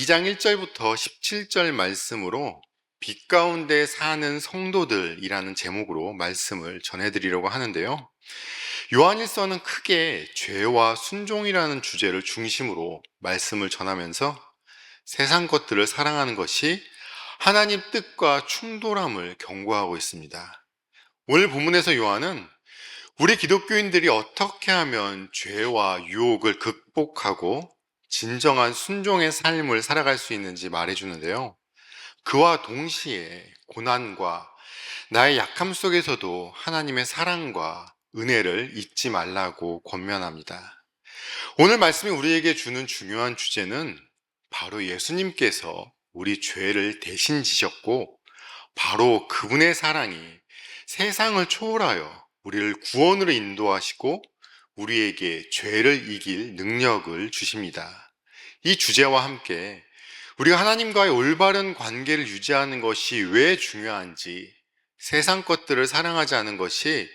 2장 1절부터 17절 말씀으로 빛 가운데 사는 성도들이라는 제목으로 말씀을 전해드리려고 하는데요. 요한일서는 크게 죄와 순종이라는 주제를 중심으로 말씀을 전하면서 세상 것들을 사랑하는 것이 하나님 뜻과 충돌함을 경고하고 있습니다. 오늘 본문에서 요한은 우리 기독교인들이 어떻게 하면 죄와 유혹을 극복하고 진정한 순종의 삶을 살아갈 수 있는지 말해주는데요. 그와 동시에 고난과 나의 약함 속에서도 하나님의 사랑과 은혜를 잊지 말라고 권면합니다. 오늘 말씀이 우리에게 주는 중요한 주제는 바로 예수님께서 우리 죄를 대신 지셨고 바로 그분의 사랑이 세상을 초월하여 우리를 구원으로 인도하시고 우리에게 죄를 이길 능력을 주십니다. 이 주제와 함께 우리가 하나님과의 올바른 관계를 유지하는 것이 왜 중요한지, 세상 것들을 사랑하지 않은 것이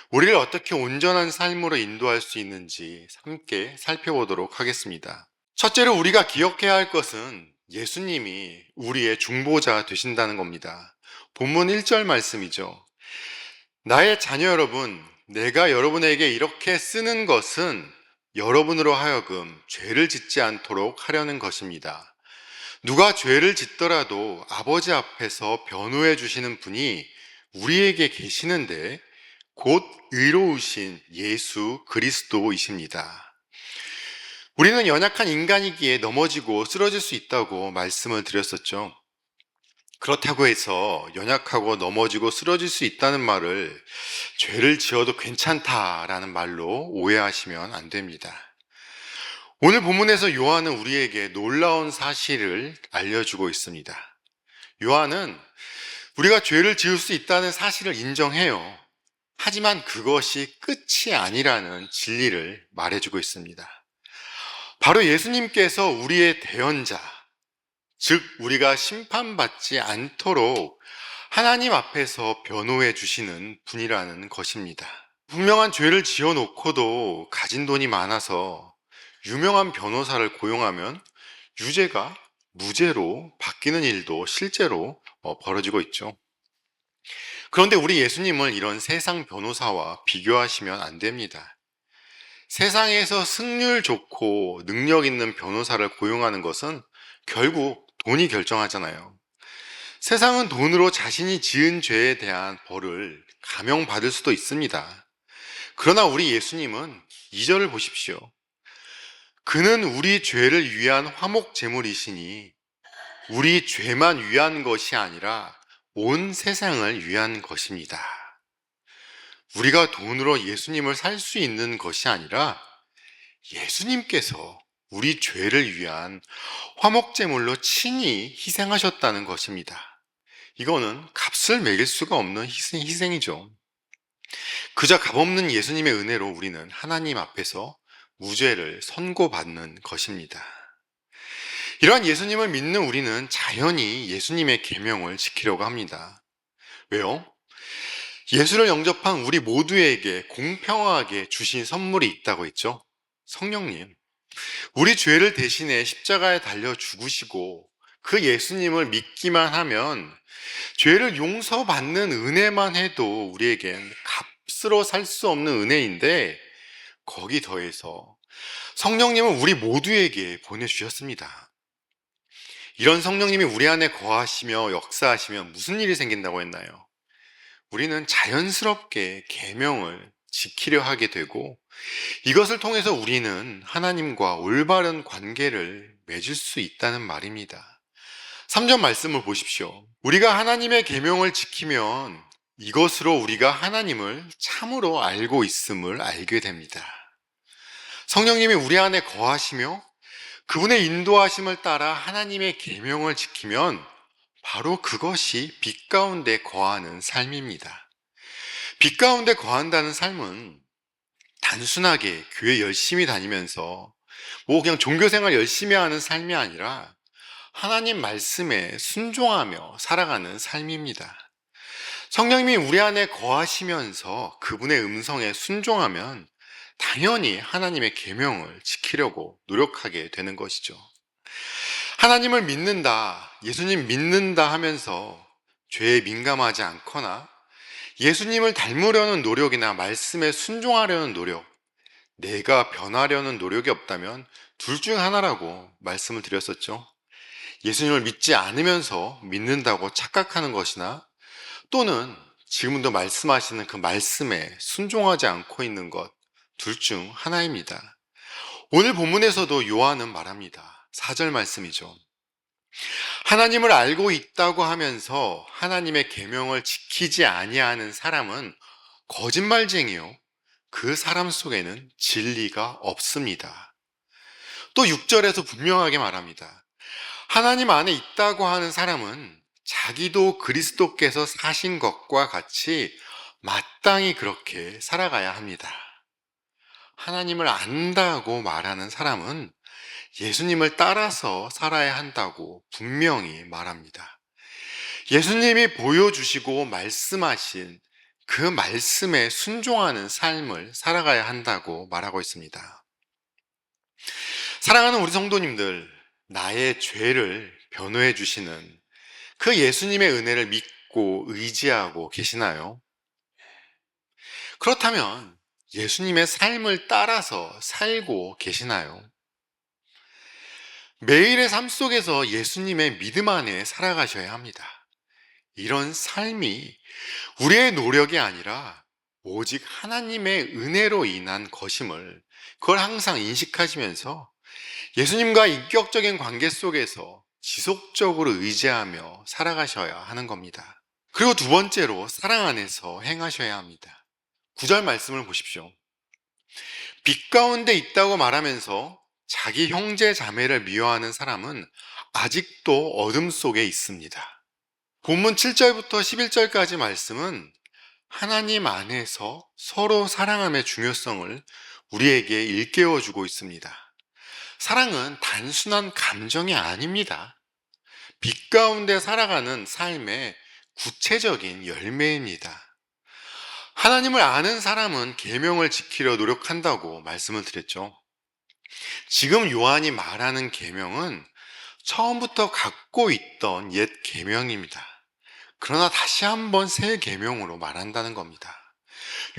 우리를 어떻게 온전한 삶으로 인도할 수 있는지 함께 살펴보도록 하겠습니다. 첫째로 우리가 기억해야 할 것은 예수님이 우리의 중보자 되신다는 겁니다. 본문 1절 말씀이죠. 나의 자녀 여러분, 내가 여러분에게 이렇게 쓰는 것은 여러분으로 하여금 죄를 짓지 않도록 하려는 것입니다. 누가 죄를 짓더라도 아버지 앞에서 변호해 주시는 분이 우리에게 계시는데 곧 의로우신 예수 그리스도이십니다. 우리는 연약한 인간이기에 넘어지고 쓰러질 수 있다고 말씀을 드렸었죠. 그렇다고 해서 연약하고 넘어지고 쓰러질 수 있다는 말을 죄를 지어도 괜찮다라는 말로 오해하시면 안 됩니다. 오늘 본문에서 요한은 우리에게 놀라운 사실을 알려주고 있습니다. 요한은 우리가 죄를 지을 수 있다는 사실을 인정해요. 하지만 그것이 끝이 아니라는 진리를 말해주고 있습니다. 바로 예수님께서 우리의 대언자, 즉 우리가 심판받지 않도록 하나님 앞에서 변호해 주시는 분이라는 것입니다. 분명한 죄를 지어놓고도 가진 돈이 많아서 유명한 변호사를 고용하면 유죄가 무죄로 바뀌는 일도 실제로 벌어지고 있죠. 그런데 우리 예수님을 이런 세상 변호사와 비교하시면 안 됩니다. 세상에서 승률 좋고 능력 있는 변호사를 고용하는 것은 결국 돈이 결정하잖아요. 세상은 돈으로 자신이 지은 죄에 대한 벌을 감형받을 수도 있습니다. 그러나 우리 예수님은 2절을 보십시오. 그는 우리 죄를 위한 화목제물이시니 우리 죄만 위한 것이 아니라 온 세상을 위한 것입니다. 우리가 돈으로 예수님을 살 수 있는 것이 아니라 예수님께서 우리 죄를 위한 화목제물로 친히 희생하셨다는 것입니다. 이거는 값을 매길 수가 없는 희생이죠. 그저 값없는 예수님의 은혜로 우리는 하나님 앞에서 무죄를 선고받는 것입니다. 이러한 예수님을 믿는 우리는 자연히 예수님의 계명을 지키려고 합니다. 왜요? 예수를 영접한 우리 모두에게 공평하게 주신 선물이 있다고 했죠. 성령님. 우리 죄를 대신해 십자가에 달려 죽으시고 그 예수님을 믿기만 하면 죄를 용서받는 은혜만 해도 우리에겐 값으로 살 수 없는 은혜인데 거기 더해서 성령님은 우리 모두에게 보내주셨습니다. 이런 성령님이 우리 안에 거하시며 역사하시면 무슨 일이 생긴다고 했나요? 우리는 자연스럽게 계명을 지키려 하게 되고 이것을 통해서 우리는 하나님과 올바른 관계를 맺을 수 있다는 말입니다. 3절 말씀을 보십시오. 우리가 하나님의 계명을 지키면 이것으로 우리가 하나님을 참으로 알고 있음을 알게 됩니다. 성령님이 우리 안에 거하시며 그분의 인도하심을 따라 하나님의 계명을 지키면 바로 그것이 빛 가운데 거하는 삶입니다. 빛 가운데 거한다는 삶은 단순하게 교회 열심히 다니면서 그냥 종교생활 열심히 하는 삶이 아니라 하나님 말씀에 순종하며 살아가는 삶입니다. 성령님이 우리 안에 거하시면서 그분의 음성에 순종하면 당연히 하나님의 계명을 지키려고 노력하게 되는 것이죠. 하나님을 믿는다, 예수님 믿는다 하면서 죄에 민감하지 않거나 예수님을 닮으려는 노력이나 말씀에 순종하려는 노력, 내가 변하려는 노력이 없다면 둘 중 하나라고 말씀을 드렸었죠. 예수님을 믿지 않으면서 믿는다고 착각하는 것이나 또는 지금도 말씀하시는 그 말씀에 순종하지 않고 있는 것, 둘 중 하나입니다. 오늘 본문에서도 요한은 말합니다. 4절 말씀이죠. 하나님을 알고 있다고 하면서 하나님의 계명을 지키지 아니하는 사람은 거짓말쟁이요, 그 사람 속에는 진리가 없습니다. 또 6절에서 분명하게 말합니다. 하나님 안에 있다고 하는 사람은 자기도 그리스도께서 사신 것과 같이 마땅히 그렇게 살아가야 합니다. 하나님을 안다고 말하는 사람은 예수님을 따라서 살아야 한다고 분명히 말합니다. 예수님이 보여주시고 말씀하신 그 말씀에 순종하는 삶을 살아가야 한다고 말하고 있습니다. 사랑하는 우리 성도님들, 나의 죄를 변호해 주시는 그 예수님의 은혜를 믿고 의지하고 계시나요? 그렇다면 예수님의 삶을 따라서 살고 계시나요? 매일의 삶 속에서 예수님의 믿음 안에 살아가셔야 합니다. 이런 삶이 우리의 노력이 아니라 오직 하나님의 은혜로 인한 것임을, 그걸 항상 인식하시면서 예수님과 인격적인 관계 속에서 지속적으로 의지하며 살아가셔야 하는 겁니다. 그리고 두 번째로 사랑 안에서 행하셔야 합니다. 9절 말씀을 보십시오. 빛 가운데 있다고 말하면서 자기 형제 자매를 미워하는 사람은 아직도 어둠 속에 있습니다. 본문 7절부터 11절까지 말씀은 하나님 안에서 서로 사랑함의 중요성을 우리에게 일깨워 주고 있습니다. 사랑은 단순한 감정이 아닙니다. 빛 가운데 살아가는 삶의 구체적인 열매입니다. 하나님을 아는 사람은 계명을 지키려 노력한다고 말씀을 드렸죠. 지금 요한이 말하는 계명은 처음부터 갖고 있던 옛 계명입니다. 그러나 다시 한번 새 계명으로 말한다는 겁니다.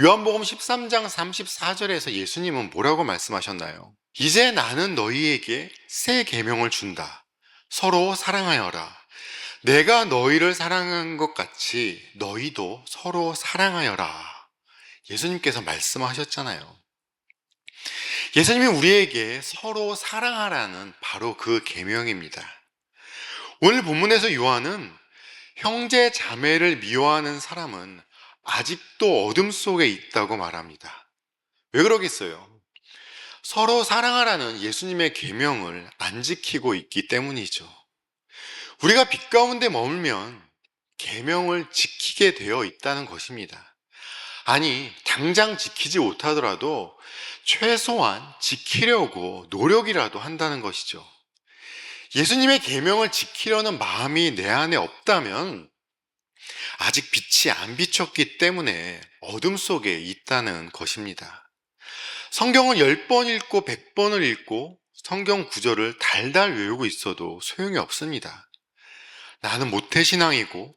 요한복음 13장 34절에서 예수님은 뭐라고 말씀하셨나요? 이제 나는 너희에게 새 계명을 준다. 서로 사랑하여라. 내가 너희를 사랑한 것 같이 너희도 서로 사랑하여라. 예수님께서 말씀하셨잖아요. 예수님이 우리에게 서로 사랑하라는 바로 그 계명입니다. 오늘 본문에서 요한은 형제 자매를 미워하는 사람은 아직도 어둠 속에 있다고 말합니다. 왜 그러겠어요? 서로 사랑하라는 예수님의 계명을 안 지키고 있기 때문이죠. 우리가 빛 가운데 머물면 계명을 지키게 되어 있다는 것입니다. 아니, 당장 지키지 못하더라도 최소한 지키려고 노력이라도 한다는 것이죠. 예수님의 계명을 지키려는 마음이 내 안에 없다면 아직 빛이 안 비쳤기 때문에 어둠 속에 있다는 것입니다. 성경을 10번 읽고 100번을 읽고 성경 구절을 달달 외우고 있어도 소용이 없습니다. 나는 모태신앙이고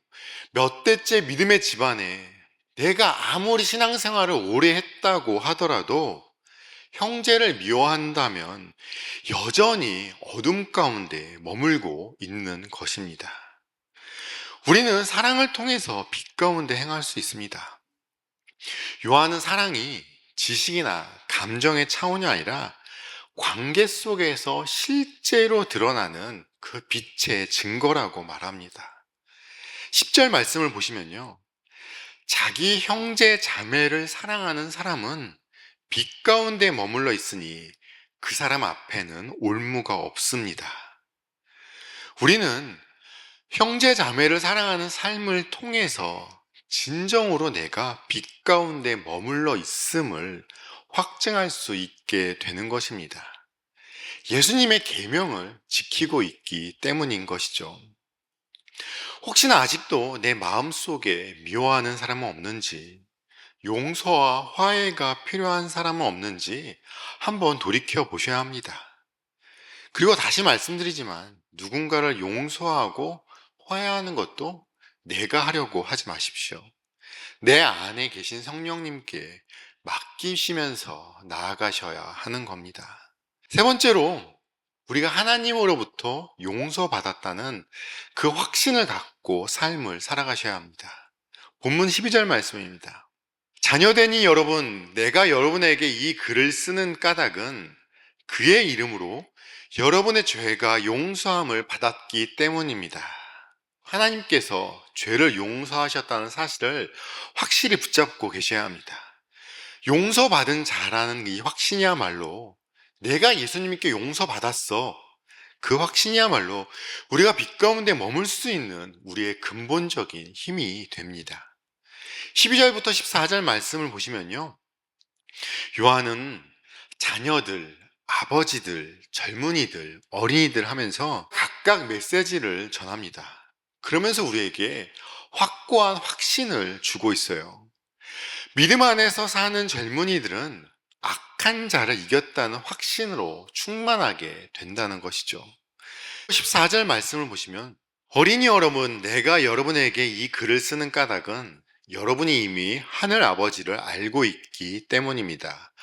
몇 대째 믿음의 집안에 내가 아무리 신앙생활을 오래 했다고 하더라도 형제를 미워한다면 여전히 어둠 가운데 머물고 있는 것입니다. 우리는 사랑을 통해서 빛 가운데 행할 수 있습니다. 요한은 사랑이 지식이나 감정의 차원이 아니라 관계 속에서 실제로 드러나는 그 빛의 증거라고 말합니다. 10절 말씀을 보시면요. 자기 형제 자매를 사랑하는 사람은 빛 가운데 머물러 있으니 그 사람 앞에는 올무가 없습니다. 우리는 형제 자매를 사랑하는 삶을 통해서 진정으로 내가 빛 가운데 머물러 있음을 확증할 수 있게 되는 것입니다. 예수님의 계명을 지키고 있기 때문인 것이죠. 혹시나 아직도 내 마음속에 미워하는 사람은 없는지, 용서와 화해가 필요한 사람은 없는지 한번 돌이켜 보셔야 합니다. 그리고 다시 말씀드리지만 누군가를 용서하고 화해하는 것도 내가 하려고 하지 마십시오. 내 안에 계신 성령님께 맡기시면서 나아가셔야 하는 겁니다. 세 번째로, 우리가 하나님으로부터 용서받았다는 그 확신을 갖고 삶을 살아가셔야 합니다. 본문 12절 말씀입니다. 자녀되니 여러분, 내가 여러분에게 이 글을 쓰는 까닭은 그의 이름으로 여러분의 죄가 용서함을 받았기 때문입니다. 하나님께서 죄를 용서하셨다는 사실을 확실히 붙잡고 계셔야 합니다. 용서받은 자라는 이 확신이야말로, 내가 예수님께 용서받았어, 그 확신이야말로 우리가 빛 가운데 머물 수 있는 우리의 근본적인 힘이 됩니다. 12절부터 14절 말씀을 보시면요, 요한은 자녀들, 아버지들, 젊은이들, 어린이들 하면서 각각 메시지를 전합니다. 그러면서 우리에게 확고한 확신을 주고 있어요. 믿음 안에서 사는 젊은이들은 악한 자를 이겼다는 확신으로 충만하게 된다는 것이죠. 14절 말씀을 보시면, 어린이 여러분, 내가 여러분에게 이 글을 쓰는 까닭은 여러분이 이미 하늘 아버지를 알고 있기 때문입니다.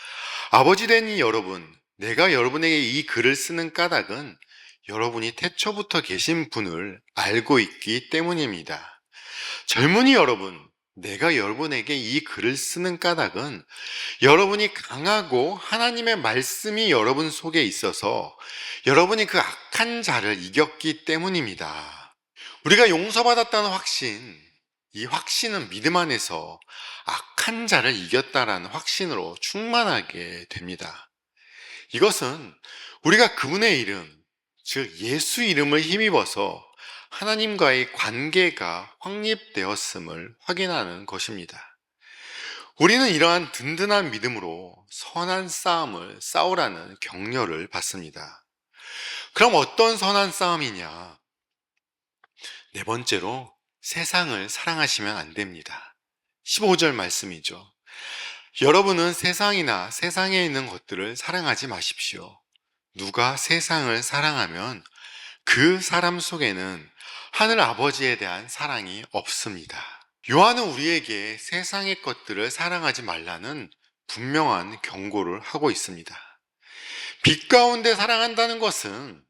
아버지 된 여러분, 내가 여러분에게 이 글을 쓰는 까닭은 여러분이 태초부터 계신 분을 알고 있기 때문입니다. 젊은이 여러분, 내가 여러분에게 이 글을 쓰는 까닭은 여러분이 강하고 하나님의 말씀이 여러분 속에 있어서 여러분이 그 악한 자를 이겼기 때문입니다. 우리가 용서받았다는 확신, 이 확신은 믿음 안에서 악한 자를 이겼다라는 확신으로 충만하게 됩니다. 이것은 우리가 그분의 이름, 즉 예수 이름을 힘입어서 하나님과의 관계가 확립되었음을 확인하는 것입니다. 우리는 이러한 든든한 믿음으로 선한 싸움을 싸우라는 격려를 받습니다. 그럼 어떤 선한 싸움이냐? 네 번째로, 세상을 사랑하시면 안 됩니다. 15절 말씀이죠. 여러분은 세상이나 세상에 있는 것들을 사랑하지 마십시오. 누가 세상을 사랑하면 그 사람 속에는 하늘 아버지에 대한 사랑이 없습니다. 요한은 우리에게 세상의 것들을 사랑하지 말라는 분명한 경고를 하고 있습니다. 빛 가운데 사랑한다는 것은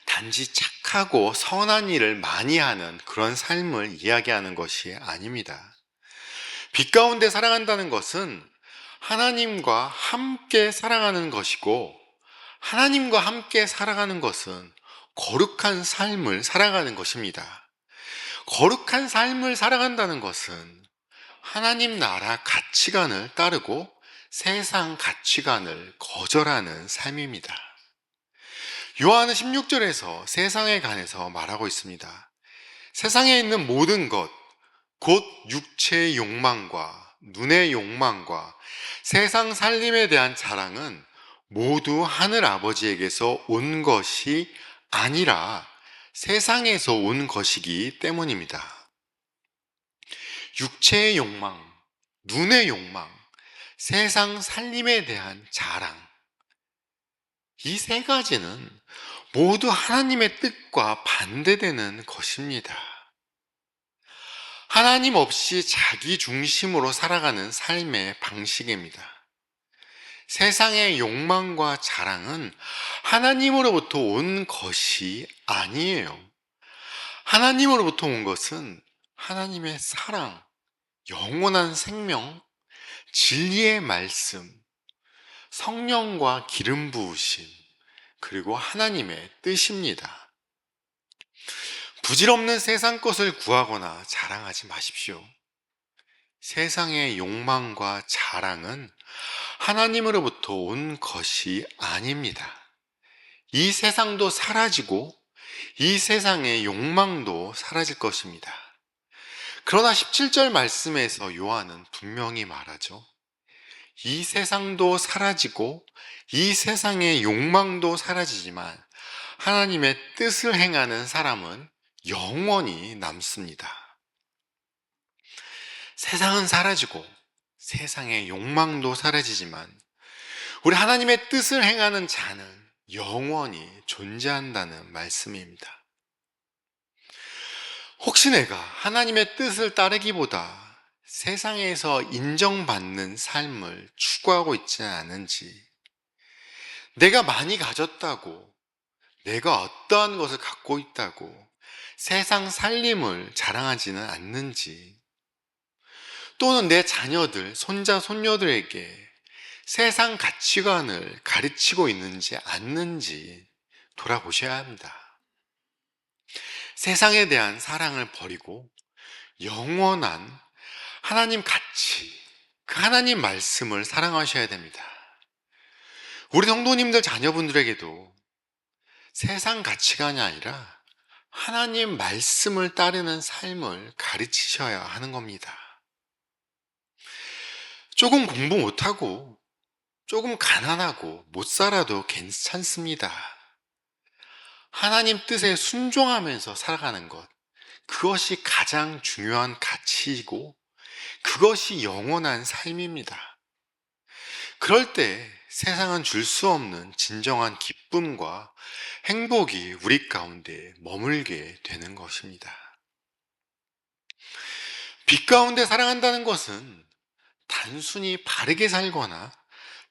단지 착하고 선한 일을 많이 하는 그런 삶을 이야기하는 것이 아닙니다. 빛 가운데 사랑한다는 것은 하나님과 함께 살아가는 것이고, 하나님과 함께 살아가는 것은 거룩한 삶을 살아가는 것입니다. 거룩한 삶을 살아간다는 것은 하나님 나라 가치관을 따르고 세상 가치관을 거절하는 삶입니다. 요한은 16절에서 세상에 관해서 말하고 있습니다. 세상에 있는 모든 것, 곧 육체의 욕망과 눈의 욕망과 세상 살림에 대한 자랑은 모두 하늘 아버지에게서 온 것이 아니라 세상에서 온 것이기 때문입니다. 육체의 욕망, 눈의 욕망, 세상 살림에 대한 자랑, 이 세 가지는 모두 하나님의 뜻과 반대되는 것입니다. 하나님 없이 자기 중심으로 살아가는 삶의 방식입니다. 세상의 욕망과 자랑은 하나님으로부터 온 것이 아니에요. 하나님으로부터 온 것은 하나님의 사랑, 영원한 생명, 진리의 말씀, 성령과 기름 부으심, 그리고 하나님의 뜻입니다. 부질없는 세상 것을 구하거나 자랑하지 마십시오. 세상의 욕망과 자랑은 하나님으로부터 온 것이 아닙니다. 이 세상도 사라지고 이 세상의 욕망도 사라질 것입니다. 그러나 17절 말씀에서 요한은 분명히 말하죠. 이 세상도 사라지고 이 세상의 욕망도 사라지지만 하나님의 뜻을 행하는 사람은 영원히 남습니다. 세상은 사라지고 세상의 욕망도 사라지지만 우리 하나님의 뜻을 행하는 자는 영원히 존재한다는 말씀입니다. 혹시 내가 하나님의 뜻을 따르기보다 세상에서 인정받는 삶을 추구하고 있지는 않은지, 내가 많이 가졌다고, 내가 어떠한 것을 갖고 있다고 세상 살림을 자랑하지는 않는지, 또는 내 자녀들, 손자, 손녀들에게 세상 가치관을 가르치고 있는지 않는지 돌아보셔야 합니다. 세상에 대한 사랑을 버리고 영원한 하나님 가치, 그 하나님 말씀을 사랑하셔야 됩니다. 우리 성도님들 자녀분들에게도 세상 가치관이 아니라 하나님 말씀을 따르는 삶을 가르치셔야 하는 겁니다. 조금 공부 못하고 조금 가난하고 못 살아도 괜찮습니다. 하나님 뜻에 순종하면서 살아가는 것, 그것이 가장 중요한 가치이고 그것이 영원한 삶입니다. 그럴 때 세상은 줄 수 없는 진정한 기쁨과 행복이 우리 가운데 머물게 되는 것입니다. 빛 가운데 살아간다는 것은 단순히 바르게 살거나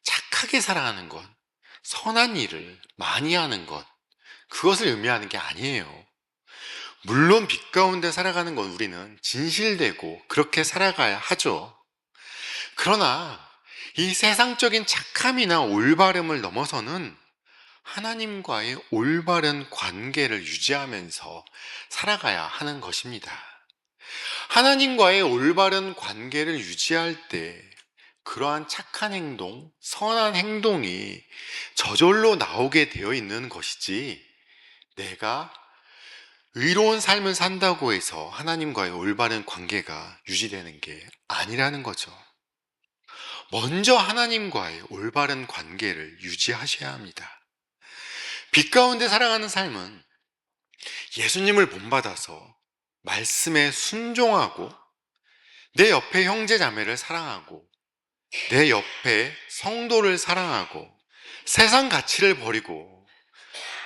착하게 살아가는 것, 선한 일을 많이 하는 것, 그것을 의미하는 게 아니에요. 물론 빛 가운데 살아가는 건 우리는 진실되고 그렇게 살아가야 하죠. 그러나 이 세상적인 착함이나 올바름을 넘어서는 하나님과의 올바른 관계를 유지하면서 살아가야 하는 것입니다. 하나님과의 올바른 관계를 유지할 때 그러한 착한 행동, 선한 행동이 저절로 나오게 되어 있는 것이지, 내가 의로운 삶을 산다고 해서 하나님과의 올바른 관계가 유지되는 게 아니라는 거죠. 먼저 하나님과의 올바른 관계를 유지하셔야 합니다. 빛 가운데 살아가는 삶은 예수님을 본받아서 말씀에 순종하고 내 옆에 형제 자매를 사랑하고 내 옆에 성도를 사랑하고 세상 가치를 버리고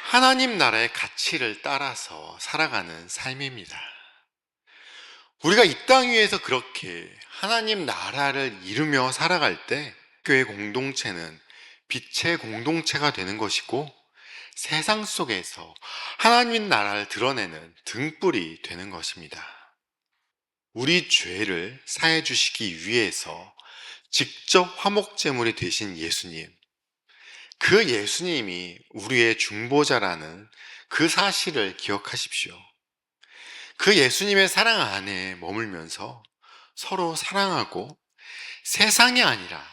하나님 나라의 가치를 따라서 살아가는 삶입니다. 우리가 이 땅 위에서 그렇게 하나님 나라를 이루며 살아갈 때 교회 공동체는 빛의 공동체가 되는 것이고 세상 속에서 하나님 나라를 드러내는 등불이 되는 것입니다. 우리 죄를 사해 주시기 위해서 직접 화목제물이 되신 예수님, 그 예수님이 우리의 중보자라는 그 사실을 기억하십시오. 그 예수님의 사랑 안에 머물면서 서로 사랑하고 세상이 아니라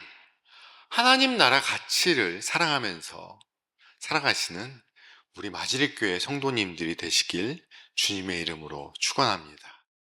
하나님 나라 가치를 사랑하면서 살아가시는 우리 마지릿교회 성도님들이 되시길 주님의 이름으로 축원합니다.